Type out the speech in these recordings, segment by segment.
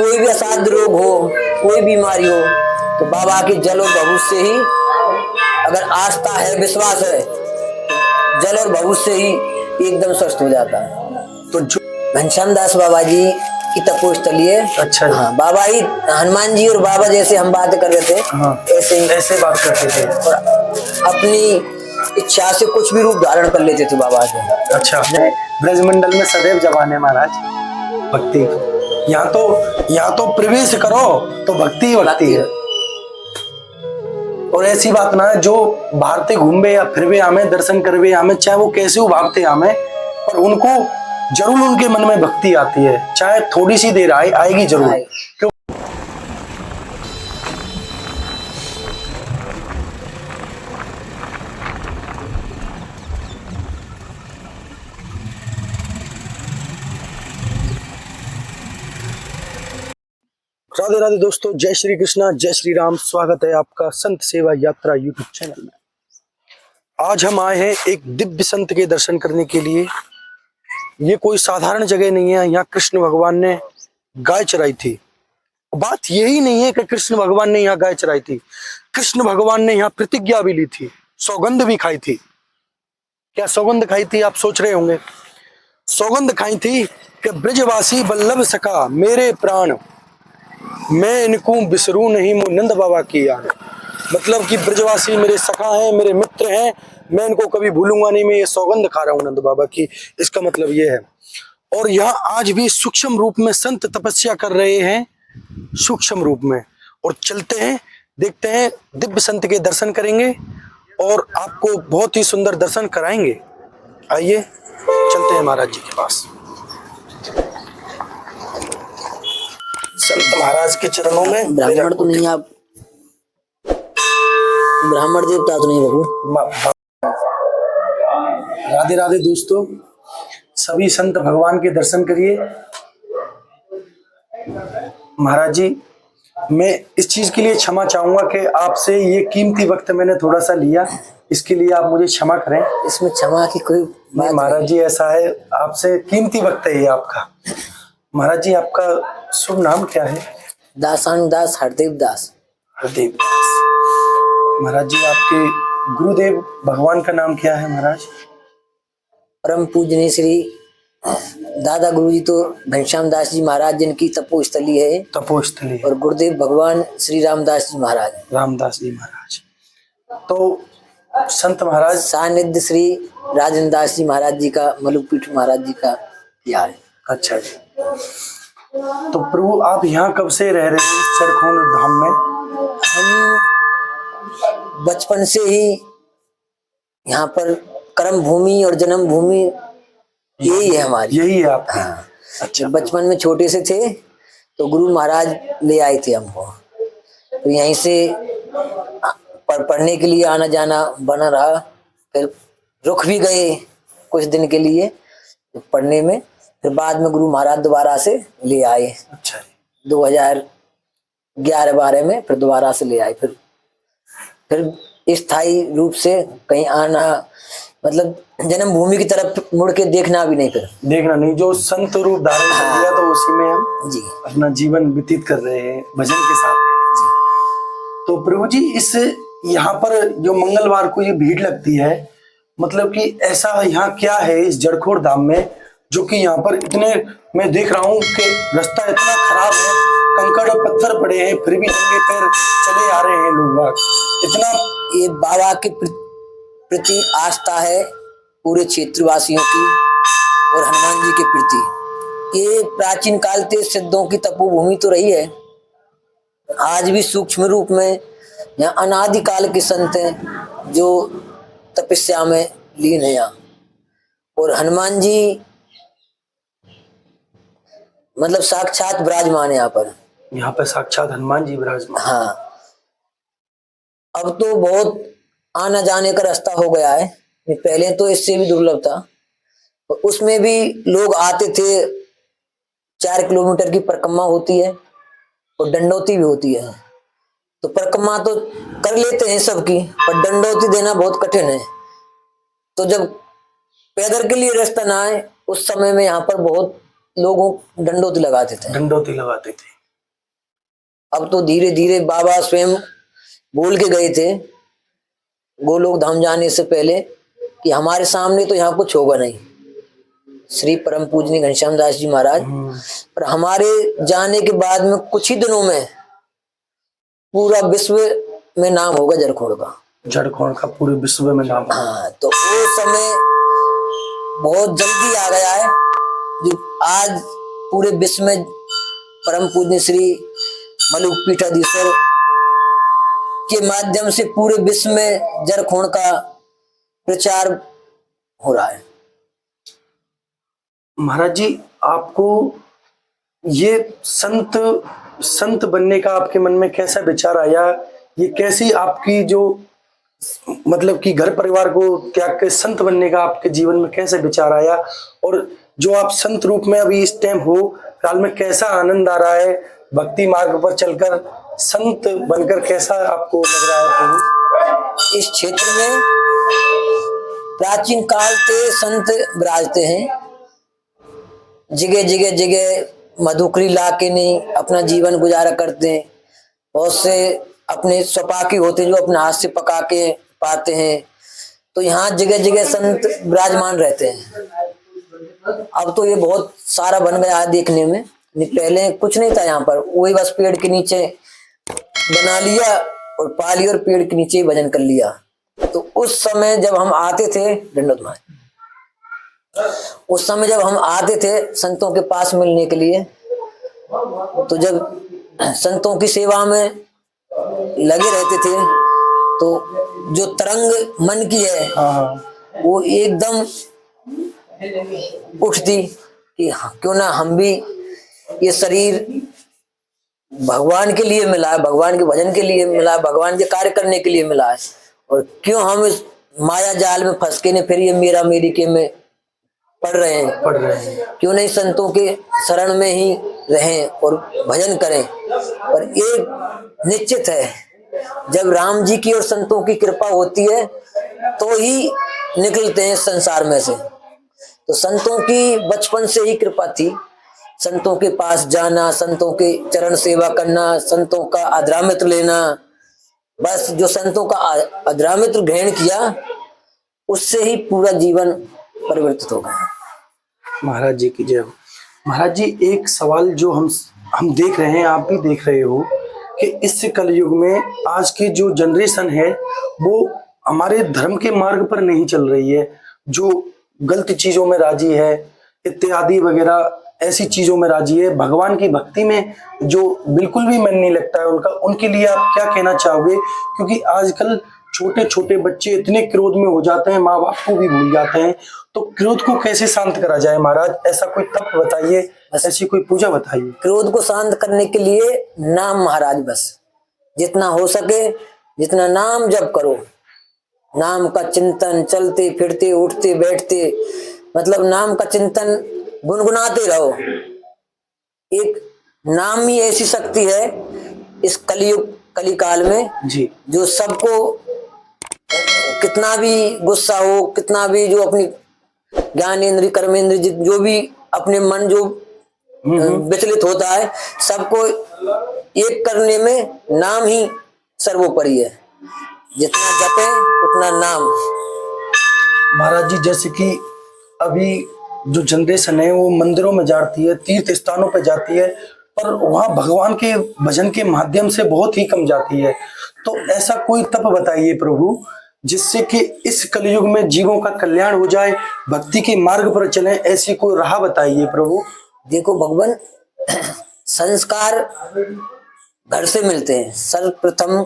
कोई भी असाध्य रोग हो, कोई बीमारी हो, तो बाबा के जल और भभूत से ही अगर आस्था है, विश्वास है, जल और भभूत से ही एकदम स्वस्थ हो जाता है। तो जो घनश्याम दास बाबा जी की तपोस्थली है। अच्छा हाँ, बाबा ही हनुमान जी और बाबा जैसे हम बात कर रहे थे, हाँ, ऐसे बात करते थे और अपनी इच्छा से कुछ भी रूप धारण कर लेते थे बाबा के। अच्छा, ब्रजमंडल में सदैव जवान है महाराज भक्ति। यहाँ तो प्रवेश करो तो भक्ति भक्ति है। और ऐसी बात ना है जो भारते घूमे या फिर भी आमे दर्शन करवे आमे, चाहे वो कैसे भावते आमे, पर उनको जरूर उनके मन में भक्ति आती है, चाहे थोड़ी सी देर आएगी जरूर। क्यों? राधे राधे दोस्तों, जय श्री कृष्णा, जय श्री राम। स्वागत है आपका संत सेवा यात्रा यूट्यूब चैनल में। आज हम आए हैं एक दिव्य संत के दर्शन करने के लिए। ये कोई साधारण जगह नहीं है। यहाँ कृष्ण भगवान ने गाय चराई थी। बात यही नहीं है कि कृष्ण भगवान ने यहाँ गाय चराई थी, कृष्ण भगवान ने यहाँ प्रतिज्ञा भी ली थी, सौगंध भी खाई थी। क्या सौगंध खाई थी आप सोच रहे होंगे? सौगंध खाई थी कि ब्रजवासी बल्लभ सखा मेरे प्राण, मैं इनको बिसरू नहीं मु नंद बाबा की याद। मतलब कि ब्रजवासी मेरे सखा हैं, मेरे मित्र हैं, मैं इनको कभी भूलूंगा नहीं। मैं ये सौगंध खा रहा हूं नंद बाबा की। इसका मतलब ये है। और यहाँ आज भी सूक्ष्म रूप में संत तपस्या कर रहे हैं, सूक्ष्म रूप में। और चलते हैं, देखते हैं, दिव्य संत के दर्शन करेंगे और आपको बहुत ही सुंदर दर्शन कराएंगे। आइए चलते हैं महाराज जी के पास। संत महाराज के चरणों में। ब्राह्मण तो नहीं आप? ब्राह्मण देवता तो नहीं बाबू? राधे राधे दोस्तों, सभी संत भगवान के दर्शन करिए। महाराज जी, मैं इस चीज के लिए क्षमा चाहूंगा कि आपसे ये कीमती वक्त मैंने थोड़ा सा लिया, इसके लिए आप मुझे क्षमा करें। इसमें क्षमा की कोई बात महाराज जी, ऐसा है, आपसे कीमती वक्त है ये आपका। महाराज जी, आपका शुभ नाम क्या है? दासान दास हरदेव दास। हरदेव दास। महाराज जी, आपके गुरुदेव भगवान का नाम क्या है महाराज? परम पूजनीय श्री दादा गुरुजी तो घनश्याम दास जी महाराज जिनकी तपोस्थली है। तपोस्थली। और गुरुदेव भगवान श्री रामदास जी महाराज। रामदास जी महाराज। तो संत महाराज सानिध्य श्री राजेंद्र दास जी महाराज जी का, मलुकपीठ महाराज जी का किया है। अच्छा जी। तो प्रभु आप यहाँ कब से रह रहे हैं चरखोण धाम में? हम बचपन से ही यहाँ पर कर्म भूमि और जन्म भूमि यही है हमारी। यही है आपका? हाँ। अच्छा। बचपन में छोटे से थे तो गुरु महाराज ले आए थे हमको, तो यहीं से पढ़ने के लिए आना जाना बना रहा। फिर रुक भी गए कुछ दिन के लिए पढ़ने में, फिर बाद में गुरु महाराज दोबारा से ले आए। अच्छा। 2011-12 में फिर दोबारा से ले आए। फिर स्थायी रूप से कहीं आना, मतलब जन्मभूमि की तरफ मुड़ के देखना भी नहीं। फिर देखना नहीं, जो संत रूप धारण कर लिया तो उसी में हम जी अपना जीवन व्यतीत कर रहे हैं भजन के साथ जी। तो प्रभु जी, इस यहाँ पर जो मंगलवार को ये भीड़ लगती है, मतलब कि ऐसा यहाँ क्या है इस जड़खोड़ धाम में जो कि यहाँ पर इतने, मैं देख रहा हूँ कि रास्ता इतना खराब है, कंकड़ और पत्थर पड़े हैं, फिर भी नंगे पैर चले आ रहे हैं लोग। इतना ये बाबा के प्रति आस्था है पूरे क्षेत्रवासियों की और हनुमान जी के प्रति। ये प्राचीन काल से सिद्धों की तपोभूमि तो रही है, आज भी सूक्ष्म रूप में यहाँ अनादि काल के संत हैं जो तपस्या में लीन है यहाँ। और हनुमान जी मतलब साक्षात विराजमान है यहाँ पर। यहाँ पर साक्षात हनुमान जी विराजमान। हाँ, अब तो बहुत आना जाने का रास्ता हो गया है, पहले तो इससे भी दुर्लभ था। उसमें भी लोग आते थे। 4 किलोमीटर की परिक्रमा होती है और दंडौती भी होती है। तो परिक्रमा तो कर लेते हैं सबकी, पर दंडौती देना बहुत कठिन है। तो जब पैदल के लिए रास्ता ना आए, उस समय में यहाँ पर बहुत लोगों दंडौती लगाते थे। दंडौती लगाते थे। अब तो धीरे धीरे बाबा स्वयं बोल के गए थे गोलोक धाम जाने से पहले कि हमारे सामने तो यहाँ कुछ होगा नहीं, श्री परम पूजनीय घनश्याम दास जी महाराज, पर हमारे जाने के बाद में कुछ ही दिनों में पूरा विश्व में नाम होगा जरखोड़ का। जरखोड़ का पूरे विश्व में नाम। हाँ, तो वो समय बहुत जल्दी आ गया है जो आज पूरे विश्व में परम पूजनीय श्री मलुक पीठाधीश्वर के माध्यम से पूरे विश्व में जरखोड़ का प्रचार हो रहा है। महाराज जी, आपको ये संत बनने का आपके मन में कैसा विचार आया? ये कैसी आपकी जो मतलब कि घर परिवार को त्याग के संत बनने का आपके जीवन में कैसे विचार आया? और जो आप संत रूप में अभी इस टाइम हो काल में कैसा आनंद आ रहा है? भक्ति मार्ग पर चलकर संत बनकर कैसा आपको लग रहा है प्रभु? इस क्षेत्र में प्राचीन काल से संत विराजते हैं, जगह जगह जगह मधुकरी ला के नहीं अपना जीवन गुजारा करते हैं। बहुत से अपने स्वपाकी होते हैं जो अपने हाथ से पका के पाते हैं, तो यहाँ जगह जगह संत विराजमान रहते हैं। अब तो ये बहुत सारा बन गया है देखने में, पहले कुछ नहीं था यहाँ पर, वही बस पेड़ के नीचे बना लिया और पा लिया और पेड़ के नीचे ही भजन कर लिया। तो उस समय जब हम आते थे दंडोत माँ, उस समय जब हम आते थे संतों के पास मिलने के लिए, तो जब संतों की सेवा में लगे रहते थे तो जो तरंग मन की है वो एकदम उठती कि क्यों ना हम भी ये शरीर भगवान के लिए मिला है, भगवान के भजन के लिए मिला है, भगवान के कार्य करने के लिए मिला है, और क्यों हम इस माया जाल में फंस के ने फिर ये मेरा मेरी के में पढ़ रहे हैं। क्यों नहीं संतों के शरण में ही रहें और भजन करें। पर एक निश्चित है, जब राम जी की और संतों की कृपा होती है तो ही निकलते हैं संसार में से। तो संतों की बचपन से ही कृपा थी, संतों के पास जाना, संतों के चरण सेवा करना, संतों का अधरामित्र लेना, बस जो संतों का अधरामित्र ग्रहण किया उससे ही पूरा जीवन परिवर्तित हो गया। महाराज जी की जय हो। महाराज जी, एक सवाल जो हम देख रहे हैं, आप भी देख रहे हो कि इस कलयुग में आज की जो जनरेशन है वो हमारे धर्म के मार्ग पर नहीं चल रही है, जो गलत चीजों में राजी है, इत्यादि वगैरह ऐसी चीजों में राजी है। भगवान की भक्ति में जो बिल्कुल भी मन नहीं लगता है उनका, उनके लिए आप क्या कहना चाहोगे? क्योंकि आजकल छोटे छोटे बच्चे इतने क्रोध में हो जाते हैं, माँ बाप को भी भूल जाते हैं। तो क्रोध को कैसे शांत करा जाए महाराज? ऐसा कोई तप बताइए, ऐसी कोई पूजा बताइए। क्रोध को शांत करने के लिए नाम महाराज, बस जितना हो सके जितना नाम जप करो, नाम का चिंतन, चलते फिरते उठते बैठते, मतलब नाम का चिंतन गुनगुनाते रहो। एक नाम ही ऐसी शक्ति है इस कलयुग कलिकाल में जी, जो सबको कितना भी गुस्सा हो, कितना भी जो अपनी ज्ञानेंद्रिय कर्मेंद्रिय जो भी अपने मन जो विचलित होता है, सबको एक करने में नाम ही सर्वोपरि है। जितना जपे उतना नाम। महाराज जी, जैसे कि अभी जो जनरेशन है वो मंदिरों में जाती है, तीर्थ स्थानों पर जाती है, पर वहां भगवान के भजन के माध्यम से बहुत ही कम जाती है। तो ऐसा कोई तप बताइए प्रभु जिससे कि इस कलयुग में जीवों का कल्याण हो जाए, भक्ति के मार्ग पर चले, ऐसी कोई राह बताइए प्रभु। देखो भगवान, संस्कार घर से मिलते हैं। सर्वप्रथम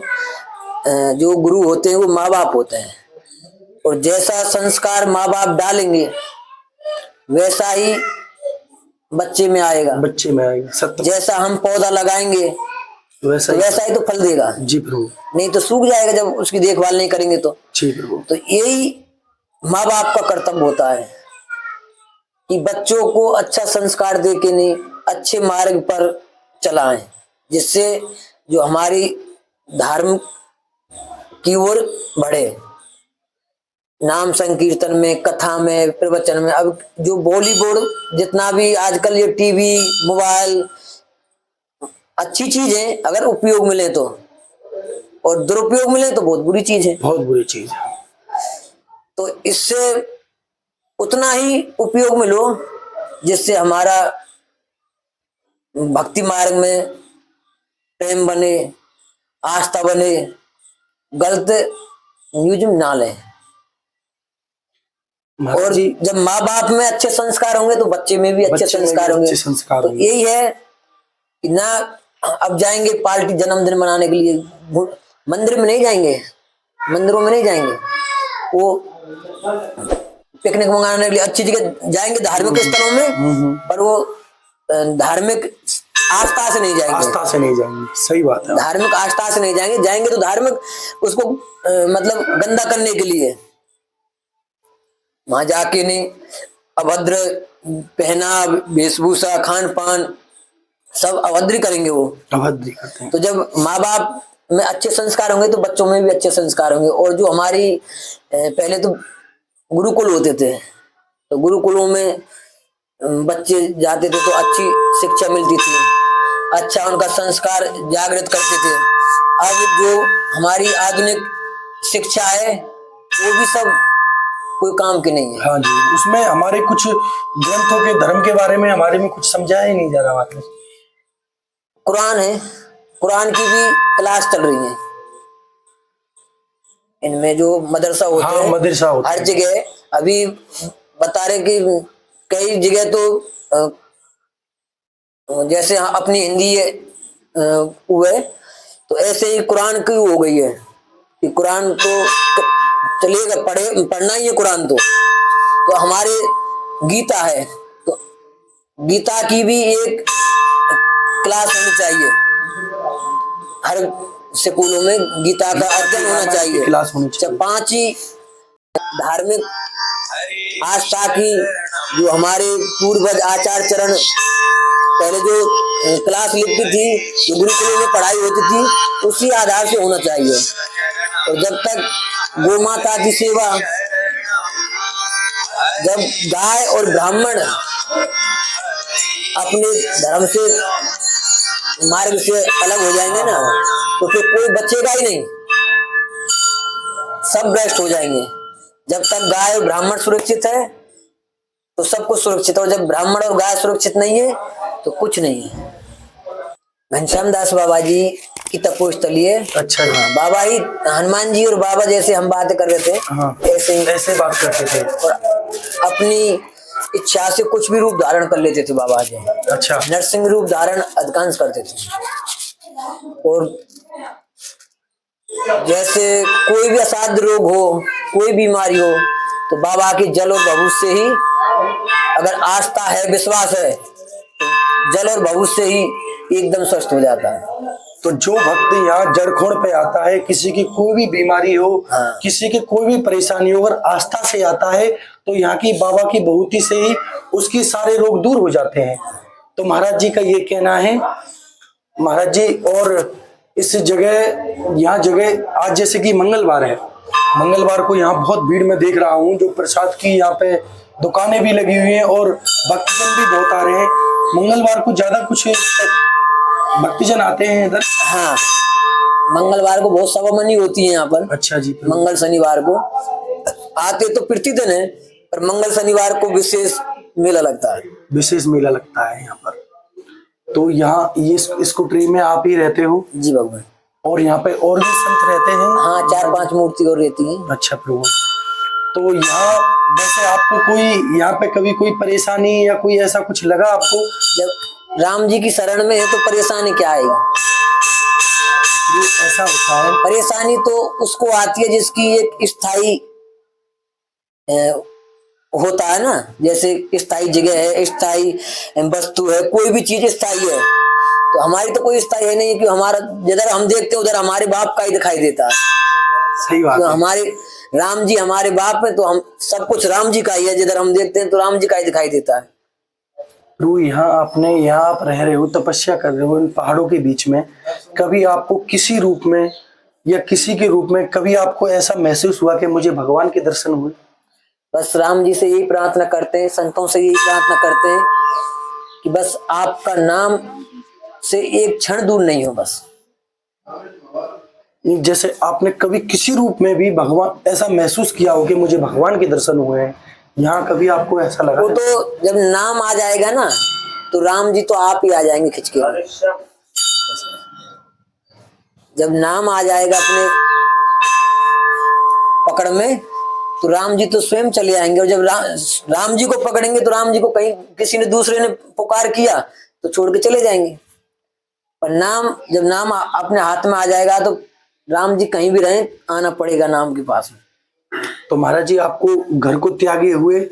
जो गुरु होते हैं वो माँ बाप होते हैं, और जैसा संस्कार माँ बाप डालेंगे वैसा ही बच्चे में आएगा। सत्य। जैसा हम पौधा लगाएंगे वैसा ही तो फल देगा। जी प्रभु। नहीं तो सूख जाएगा जब उसकी देखभाल नहीं करेंगे तो। जी प्रभु। तो यही माँ बाप का कर्तव्य होता है कि बच्चों को अच्छा संस्कार दे के नहीं अच्छे मार्ग पर चलाएं, जिससे जो हमारी धर्म की ओर बढ़े। नाम संकीर्तन में, कथा में, प्रवचन में। अब जो बॉलीवुड जितना भी आजकल ये टीवी मोबाइल अच्छी चीज है अगर उपयोग मिले तो, और दुरुपयोग मिले तो बहुत बुरी चीज है। बहुत बुरी चीज है। तो इससे उतना ही उपयोग मिलो जिससे हमारा भक्ति मार्ग में प्रेम बने, आस्था बने, गलत न्यूज में ना लें। और जी जब माँ बाप में अच्छे संस्कार होंगे तो बच्चे में भी अच्छे संस्कार होंगे। तो यही है कि ना अब जाएंगे पार्टी जन्मदिन मनाने के लिए, मंदिर में नहीं जाएंगे, मंदिरों में नहीं जाएंगे, वो पिकनिक मंगाने के लिए अच्छी जगह जाएंगे, धार्मिक स्थलों में, पर वो धार्मिक आस्था से नहीं जाएंगे। आस्था से नहीं जाएंगे, सही बात है। धार्मिक आस्था से नहीं जाएंगे, जाएंगे तो धार्मिक उसको मतलब गंदा करने के लिए। वहां जाके नहीं अभद्र पहनाव, वेशभूषा, खान पान सब अभद्र करेंगे, वो अभद्र करते हैं। तो जब माँ बाप में अच्छे संस्कार होंगे तो बच्चों में भी अच्छे संस्कार होंगे। और जो हमारी पहले तो गुरुकुल होते थे, तो गुरुकुलों में बच्चे जाते थे तो अच्छी शिक्षा मिलती थी, अच्छा उनका संस्कार जागृत करते थे। अब जो हमारी आधुनिक शिक्षा है वो भी सब कोई काम की नहीं है। हाँ जी, उसमें हमारे कुछ ग्रंथों के धर्म के बारे में हमारे में कुछ समझाया ही नहीं जा रहा। बात कुरान है, कुरान की भी क्लास चल रही है इनमें, जो मदरसा होते हैं, मदरसा होते हर जगह अभी बता रहे कि कई जगह तो जैसे अपनी हिंदी हुए तो ऐसे ही कुरान की हो गई है कि कुरान तो चलेगा, पढ़ना ही है कुरान। तो हमारे गीता है, तो गीता की भी एक क्लास होनी चाहिए, हर स्कूलों में गीता का अध्ययन होना चाहिए। क्लास होनी चाहिए। 5 ही धार्मिक आस्था की जो हमारे पूर्वज आचार चरण पहले जो क्लास लिखती थी, जो गुरुकुलों में पढ़ाई होती थी, उसी आधार से होना चाहिए। और जब तक गौ माता की सेवा, जब गाय और ब्राह्मण अपने धर्म से मार्ग से अलग हो जाएंगे ना, तो फिर कोई बचेगा ही नहीं, सब भ्रष्ट हो जाएंगे। जब तक गाय और ब्राह्मण सुरक्षित है तो सब कुछ सुरक्षित है, और जब ब्राह्मण और गाय सुरक्षित नहीं है तो कुछ नहीं है। घनश्याम दास बाबा जी की तपोस्थली है। अच्छा। हाँ, बाबा ही हनुमान जी और बाबा जैसे हम बातें कर रहे थे, हाँ, ऐसे बात करते थे और अपनी इच्छा से कुछ भी रूप धारण कर लेते थे बाबा जी। अच्छा। नरसिंह रूप धारण अधिकांश करते थे। और जैसे कोई भी असाध्य रोग हो, कोई बीमारी हो, तो बाबा के जल और भभूत से ही, अगर आस्था है, विश्वास है, तो जल और भभूत से ही एकदम स्वस्थ हो जाता है। तो जो भक्त यहाँ जड़खोड़ पे आता है, किसी की कोई भी बीमारी हो, हाँ। किसी की कोई भी परेशानी हो, अगर आस्था से आता है तो यहाँ की बाबा की बहुती से ही उसकी सारे रोग दूर हो जाते हैं। तो महाराज जी का ये कहना है। महाराज जी, और इस जगह, यहाँ जगह आज जैसे कि मंगलवार है, मंगलवार को यहाँ बहुत भीड़ में देख रहा हूँ, जो प्रसाद की यहाँ पे दुकानें भी लगी हुई हैं और भक्तजन भी बहुत आ रहे हैं। मंगलवार को ज्यादा कुछ भक्तजन आते हैं इधर। हाँ, मंगलवार को बहुत सभा मनी होती है यहाँ पर। अच्छा जी। मंगल शनिवार को आते तो प्रतिदिन है, पर मंगल शनिवार को विशेष मेला लगता है। विशेष मेला लगता है यहाँ पर। तो यहाँ ये स्कूटरी में आप ही रहते हो? जी भगवान। और यहाँ पे और भी संत रहते हैं? हाँ, 4-5 मूर्ति और रहती हैं। अच्छा प्रभु। तो यहाँ वैसे आपको कोई यहाँ पे कभी कोई परेशानी या कोई ऐसा कुछ लगा आपको? जब राम जी की शरण में है तो परेशानी क्या आएगी? ऐसा होता है। परेशानी तो उसको आती है जिसकी एक स्थायी होता है ना, जैसे स्थायी जगह है, स्थायी वस्तु है, कोई भी चीज स्थायी है। तो हमारी तो कोई स्थायी है नहीं, कि हमारा जिधर हम देखते हैं उधर हमारे बाप का ही दिखाई देता है। सही बात तो है। हमारे राम जी हमारे बाप है, तो हम सब कुछ राम जी का ही है, जिधर हम देखते हैं तो राम जी का ही दिखाई देता है। प्रभु, यहाँ आप रह रहे हो, तपस्या कर रहे हो इन पहाड़ों के बीच में, कभी आपको किसी रूप में या किसी के रूप में कभी आपको ऐसा महसूस हुआ कि मुझे भगवान के दर्शन हुए? बस राम जी से यही प्रार्थना करते हैं, संतों से यही प्रार्थना करते हैं कि बस आपका नाम से एक क्षण दूर नहीं हो बस। जैसे आपने कभी किसी रूप में भी भगवान ऐसा महसूस किया हो कि मुझे भगवान के दर्शन हुए हैं, यहाँ कभी आपको ऐसा लगा? वो तो जब नाम आ जाएगा ना तो राम जी तो आप ही आ जाएंगे खिंच के। जब नाम आ जाएगा अपने पकड़ में तो राम जी तो स्वयं चले आएंगे। और जब राम जी को पकड़ेंगे तो राम जी को कहीं किसी ने दूसरे ने पुकार किया तो छोड़ के चले जाएंगे। पर जब नाम अपने हाथ में आ जाएगा तो राम जी कहीं भी रहे आना पड़ेगा नाम के पास में। तो महाराज जी आपको घर को त्यागे हुए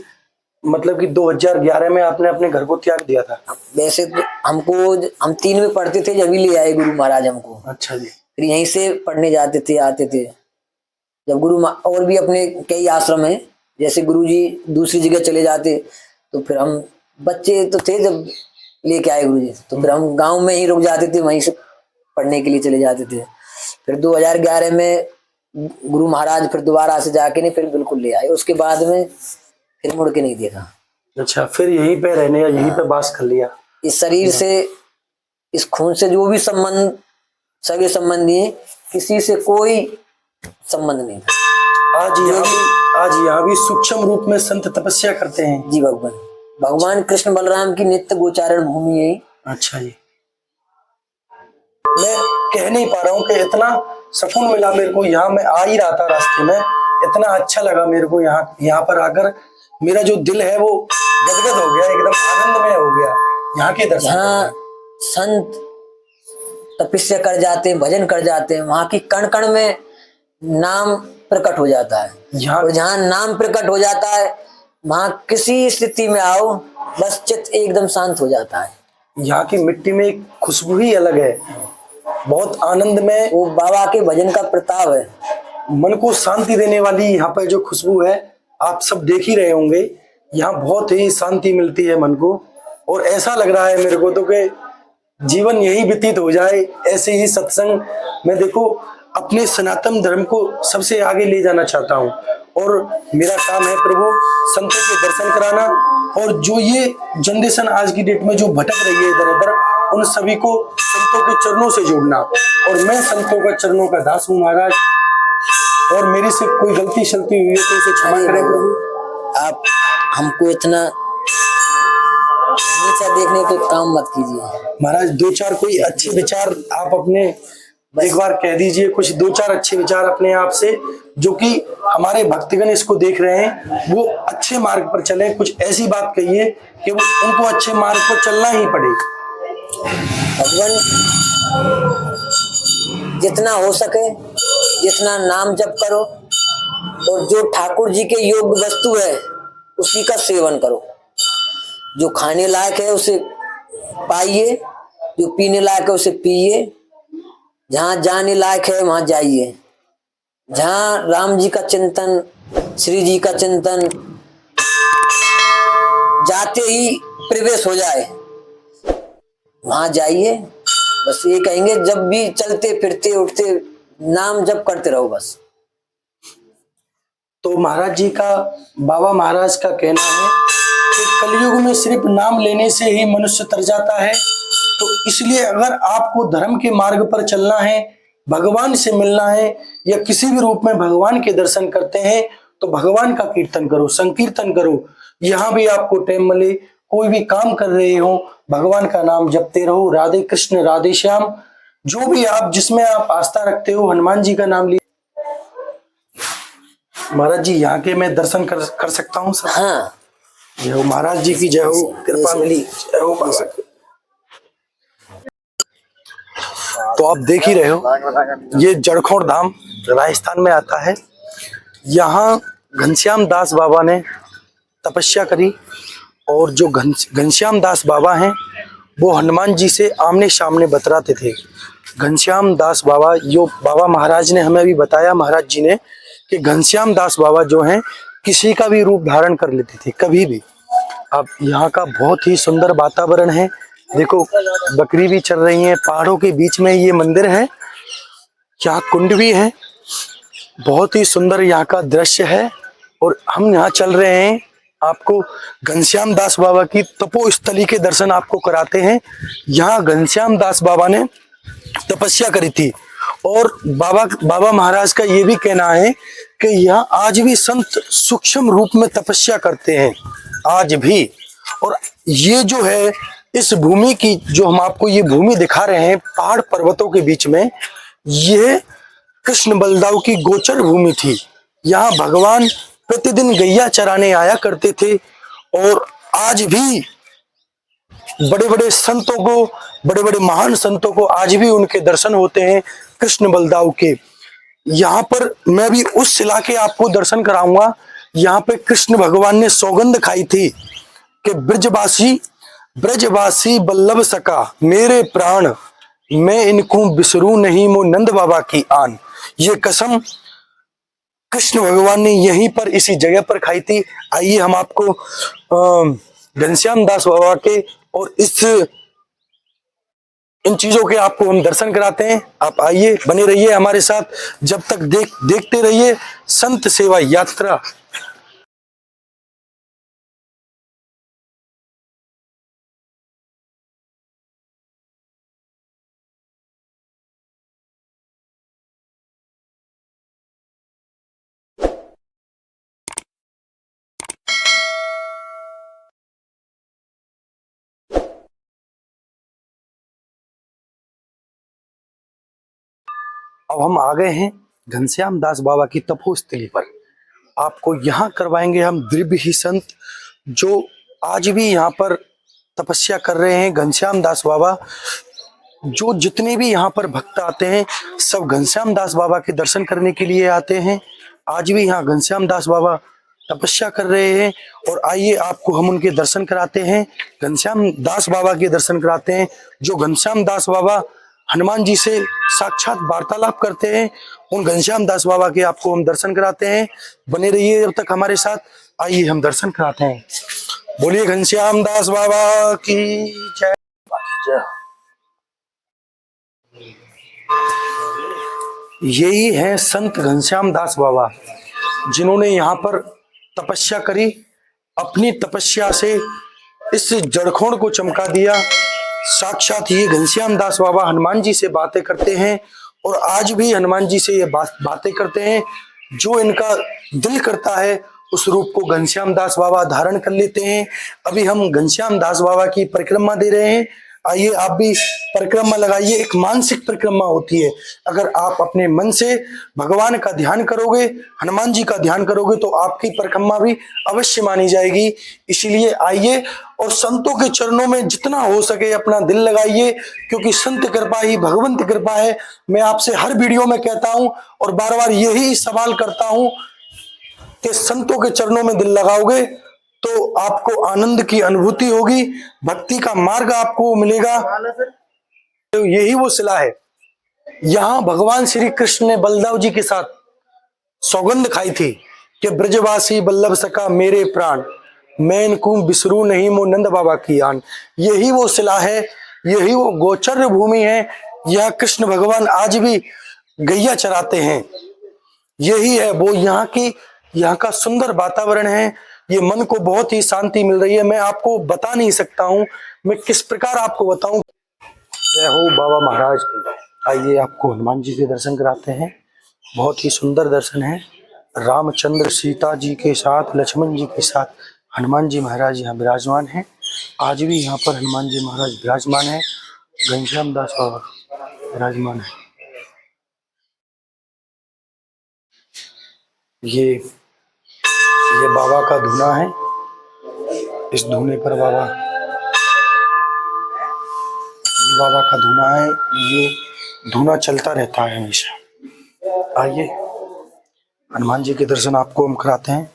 मतलब कि 2011 में आपने अपने घर को त्याग दिया था? वैसे तो हम 3 में पढ़ते थे जब ही ले आए गुरु महाराज हमको। अच्छा जी। फिर यहीं से पढ़ने जाते थे आते थे। जब और भी अपने कई आश्रम हैं, जैसे गुरु जी दूसरी जगह चले जाते तो फिर हम बच्चे तो थे जब लेके आए गुरु जी, तो फिर हम गांव में ही रुक जाते थे, वहीं से पढ़ने के लिए चले जाते थे। फिर 2011 में गुरु महाराज फिर दोबारा से जाके नहीं फिर बिल्कुल ले आए। उसके बाद में फिर मुड़ के नहीं देखा। अच्छा, फिर यहीं पे रहने या यहीं पे वास कर लिया? इस शरीर से इस खून से जो भी संबंध सगे संबंधी है किसी से कोई संबंध नहीं था। आज यहाँ भी सूक्ष्म रूप में संत तपस्या करते हैं। जी भगवान कृष्ण बलराम की नित्य गोचारण भूमि है। अच्छा जी। मैं कह नहीं पा रहा हूँ कि इतना सुकून मिला मेरे को। यहाँ मैं आ ही रहा था रास्ते में, इतना अच्छा लगा मेरे को यहाँ पर आकर। मेरा जो दिल है वो गदगद हो गया, एकदम आनंदमय हो गया यहाँ के दर्शन। जहाँ संत तपस्या कर जाते हैं, भजन कर जाते हैं, वहां की कण कण में नाम प्रकट हो जाता है। और जहाँ नाम प्रकट हो जाता है वहां किसी स्थिति में आओ बस चित्त एकदम शांत हो जाता है। यहाँ की मिट्टी में एक खुशबू ही अलग है, बहुत आनंद में। वो बाबा के भजन का प्रताप है। मन को शांति देने वाली यहाँ पर जो खुशबू है आप सब देख ही रहे होंगे। यहाँ बहुत ही शांति मिलती है मन को। और ऐसा लग रहा है मेरे को तो कि जीवन यही व्यतीत हो जाए ऐसे ही सत्संग में। देखो अपने सनातन धर्म को सबसे आगे ले जाना चाहता हूँ और मेरा काम है प्रभु संतों के दर्शन कराना। और जो ये जनरेशन आज की डेट में जो भटक रही है इधर उधर, उन सभी को संतों के चरणों से जोड़ना। और मैं संतों का चरणों का दास हूँ महाराज, और मेरे से कोई गलती शलती हुई है तो उसे क्षमा करें प्रभु। आप हमको इतना नीचा देखने के काम मत कीजिए महाराज। 2-4 कोई अच्छे विचार आप अपने एक बार कह दीजिए, कुछ 2-4 अच्छे विचार अपने आप से, जो कि हमारे भक्तगण इसको देख रहे हैं वो अच्छे मार्ग पर चले। कुछ ऐसी बात कहिए कि वो उनको अच्छे मार्ग पर चलना ही पड़े। भगवान जितना हो सके जितना नाम जप करो, और जो ठाकुर जी के योग्य वस्तु है उसी का सेवन करो। जो खाने लायक है उसे पाइए, जो पीने लायक है उसे पिए, जहाँ जाने लायक है वहां जाइए। जहाँ राम जी का चिंतन, श्री जी का चिंतन जाते ही प्रवेश हो जाए वहां जाइए। बस ये कहेंगे जब भी चलते फिरते उठते नाम जप करते रहो बस। तो महाराज जी का, बाबा महाराज का कहना है कि कलयुग में सिर्फ नाम लेने से ही मनुष्य तर जाता है। तो इसलिए अगर आपको धर्म के मार्ग पर चलना है, भगवान से मिलना है, या किसी भी रूप में भगवान के दर्शन करते हैं तो भगवान का कीर्तन करो, संकीर्तन करो। यहाँ भी आपको टाइम मिले, कोई भी काम कर रहे हो, भगवान का नाम जपते रहो। राधे कृष्ण राधे श्याम, जो भी आप जिसमें आप आस्था रखते हो, हनुमान जी का नाम लीजिए। महाराज जी यहाँ के मैं दर्शन कर सकता हूँ सर? हाँ, जय हो महाराज जी की, जय हो, कृपा मिली, जय हो बाबा। तो आप देख ही रहे हो ये जड़खोड़ धाम राजस्थान में आता है। यहाँ घनश्याम दास बाबा ने तपस्या करी, और जो घनश्याम दास बाबा हैं वो हनुमान जी से आमने सामने बतराते थे। घनश्याम दास बाबा, जो बाबा महाराज ने हमें अभी बताया महाराज जी ने, कि घनश्याम दास बाबा जो हैं किसी का भी रूप धारण कर लेते थे कभी भी। अब यहाँ का बहुत ही सुंदर वातावरण है। देखो बकरी भी चल रही है, पहाड़ों के बीच में ये मंदिर है, यहाँ कुंड भी है, बहुत ही सुंदर यहाँ का दृश्य है। और हम यहाँ चल रहे हैं आपको घनश्याम दास बाबा की तपोस्थली के दर्शन आपको कराते हैं। यहाँ घनश्याम दास बाबा ने तपस्या करी थी और बाबा महाराज का ये भी कहना है कि यहाँ आज भी संत सूक्ष्म रूप में तपस्या करते हैं, आज भी। और ये जो है इस भूमि की, जो हम आपको ये भूमि दिखा रहे हैं पहाड़ पर्वतों के बीच में, ये कृष्ण बलदाऊ की गोचर भूमि थी। यहाँ भगवान प्रतिदिन गैया चराने आया करते थे और आज भी बड़े बड़े संतों को, बड़े बड़े महान संतों को आज भी उनके दर्शन होते हैं कृष्ण बलदाऊ के। यहाँ पर मैं भी उस शिला के आपको दर्शन कराऊंगा। यहाँ पे कृष्ण भगवान ने सौगंध खाई थी कि ब्रजवासी बल्लभ सका मेरे प्राण, मैं इनको बिसरू नहीं मो नंद बाबा की आन। ये कसम कृष्ण भगवान ने यहीं पर इसी जगह पर खाई थी। आइए हम आपको घनश्याम दास बाबा के और इन चीजों के आपको हम दर्शन कराते हैं। आप आइए, बने रहिए हमारे साथ, जब तक देखते रहिए संत सेवा यात्रा। अब हम आ गए हैं घनश्याम दास बाबा की तपोस्थली पर। आपको यहाँ करवाएंगे हम दिव्य ही संत, जो आज भी यहाँ पर तपस्या कर रहे हैं। घनश्याम दास बाबा, जो जितने भी यहाँ पर भक्त आते हैं सब घनश्याम दास बाबा के दर्शन करने के लिए आते हैं। आज भी यहाँ घनश्याम दास बाबा तपस्या कर रहे हैं और आइए आपको हम उनके दर्शन कराते हैं। घनश्याम दास बाबा के दर्शन कराते हैं, जो घनश्याम दास बाबा हनुमान जी से साक्षात वार्तालाप करते हैं। उन घनश्याम दास बाबा के आपको हम दर्शन कराते हैं। बने रहिए जब तक हमारे साथ। आइए हम दर्शन कराते हैं। बोलिए घनश्याम दास बाबा की जय। यही है संत घनश्याम दास बाबा, जिन्होंने यहाँ पर तपस्या करी। अपनी तपस्या से इस जड़खोड़ को चमका दिया। साक्षात ये घनश्याम दास बाबा हनुमान जी से बातें करते हैं और आज भी हनुमान जी से ये बातें करते हैं। जो इनका दिल करता है उस रूप को घनश्याम दास बाबा धारण कर लेते हैं। अभी हम घनश्याम दास बाबा की परिक्रमा दे रहे हैं। आइए आप भी परिक्रमा लगाइए। एक मानसिक परिक्रमा होती है। अगर आप अपने मन से भगवान का ध्यान करोगे, हनुमान जी का ध्यान करोगे, तो आपकी परिक्रमा भी अवश्य मानी जाएगी। इसीलिए आइए और संतों के चरणों में जितना हो सके अपना दिल लगाइए, क्योंकि संत कृपा ही भगवंत कृपा है। मैं आपसे हर वीडियो में कहता हूं और बार बार यही सवाल करता हूं कि संतों के चरणों में दिल लगाओगे तो आपको आनंद की अनुभूति होगी, भक्ति का मार्ग आपको मिलेगा। तो यही वो शिला है। यहां भगवान श्री कृष्ण ने बलदेव जी के साथ सौगंध खाई थी कि ब्रजवासी बल्लभ सका मेरे प्राण, मैं इनको बिसरू नहीं मो नंद बाबा की आन। यही वो शिला है, यही वो गोचर भूमि है। यह कृष्ण भगवान आज भी गैया चराते हैं। यही है वो यहाँ का सुंदर वातावरण है। ये मन को बहुत ही शांति मिल रही है। मैं आपको बता नहीं सकता हूँ, मैं किस प्रकार आपको बताऊं। जय हो बाबा महाराज की। आइए आपको हनुमान जी के दर्शन कराते हैं। बहुत ही सुंदर दर्शन है। रामचंद्र सीता जी के साथ, लक्ष्मण जी के साथ हनुमान जी महाराज यहाँ विराजमान हैं। आज भी यहाँ पर हनुमान जी महाराज विराजमान है। घनश्याम दास बाबा विराजमान है। ये बाबा का धूना है। इस धूने पर बाबा का धूना है। ये धूना चलता रहता है हमेशा। आइए हनुमान जी के दर्शन आपको हम कराते हैं।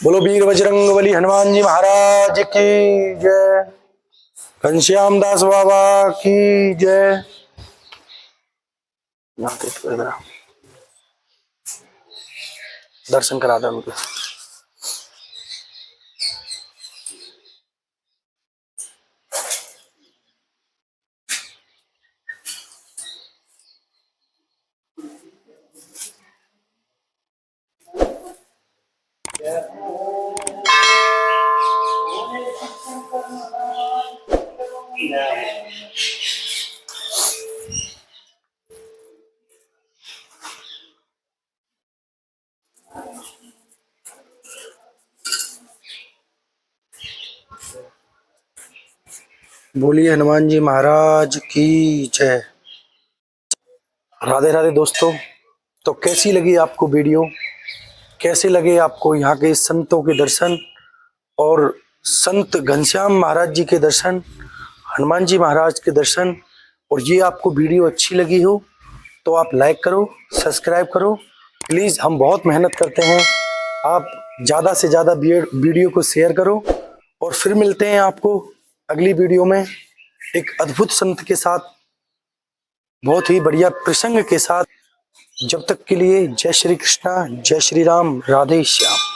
बोलो वीर बजरंगबली हनुमान जी महाराज की जय। घनश्याम दास बाबा की जय। दर्शन करा दे उनके। बोलिए हनुमान जी महाराज की जय। राधे राधे दोस्तों। तो कैसी लगी आपको वीडियो, कैसे लगे आपको यहाँ के संतों के दर्शन और संत घनश्याम महाराज जी के दर्शन, हनुमान जी महाराज के दर्शन, और ये आपको वीडियो अच्छी लगी हो तो आप लाइक करो, सब्सक्राइब करो प्लीज़। हम बहुत मेहनत करते हैं, आप ज़्यादा से ज़्यादा वीडियो को शेयर करो। और फिर मिलते हैं आपको अगली वीडियो में एक अद्भुत संत के साथ, बहुत ही बढ़िया प्रसंग के साथ। जब तक के लिए जय श्री कृष्णा, जय श्री राम, राधे श्याम।